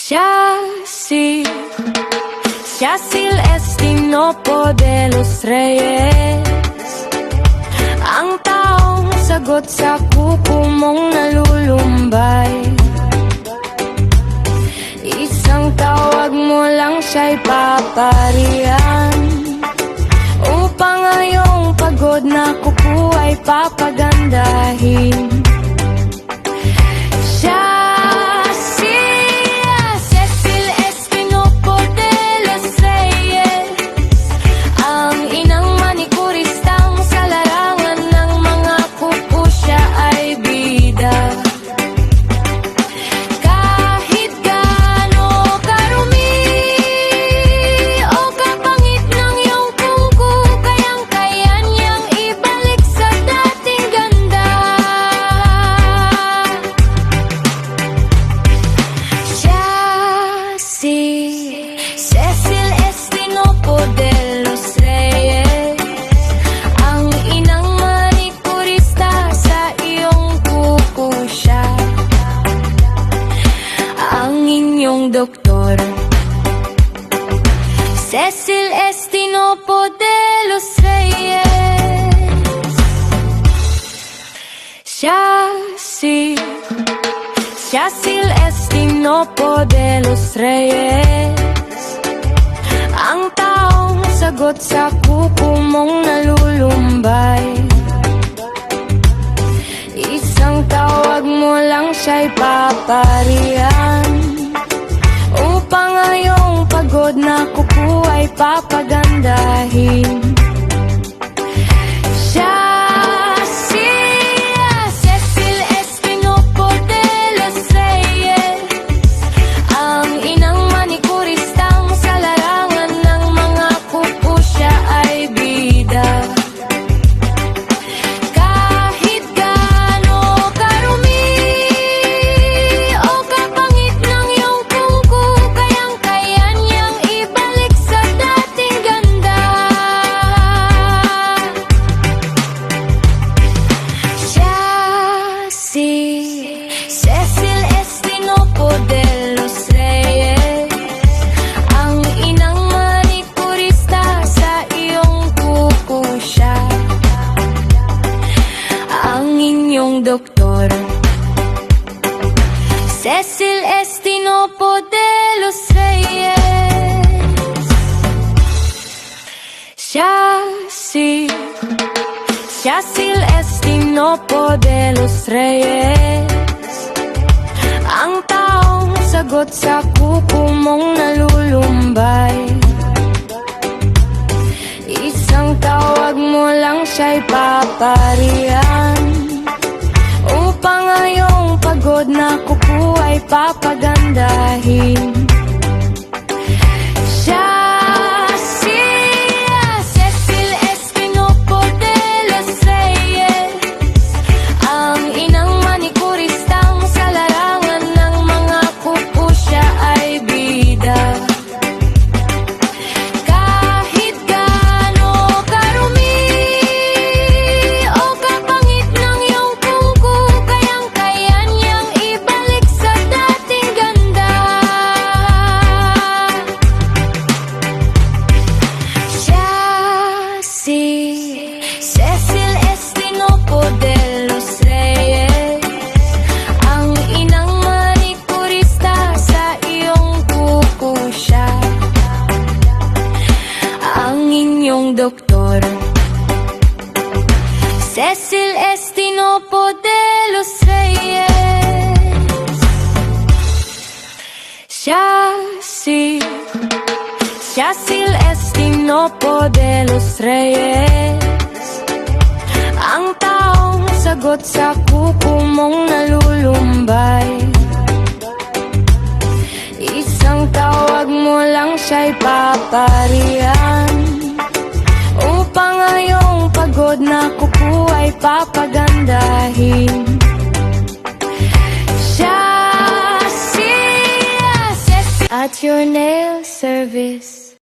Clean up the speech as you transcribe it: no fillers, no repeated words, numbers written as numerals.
Yacil Estinopo de los Reyes, ang taong sagot sa kuko mong nalulumbay. Isang tawag mo lang siya'y paparihan, upang ngayong pagod na kuko ay papagandahin. Cecil Estinopo de los Reyes, ang inang manikurista sa iyong kuko siya, ang inyong doktor. Cecil Estinopo de los Reyes, Yacil Estinopo de los Reyes, ang taong sagot sa kuko mong nalulumbay. Isang tawag mo lang siya'y paparihan, upang ngayong pagod na kuko ay papagandahin. Cecil Estinopo de los Reyes, ang inang manikurista sa iyong kuko siya, ang inyong doktor. Cecil Estinopo de los Reyes, Yacil Estinopo de los Reyes, ang taong sagot sa kuko mong nalulumbay. Isang tawag mo lang siya'y paparihan, upang ngayong pagod na kuko ay papagandahin. Cecil Estinopo de los Reyes, ang inang manikurista sa iyong kuko siya, ang inyong doktor. Cecil Estinopo de los Reyes, Yacil Estinopo de los Reyes, ang taong sagot sa kuko mong nalulumbay. Isang tawag mo lang siya'y paparihan, upang ngayong pagod na kuko ay papagandahin. At your nail service.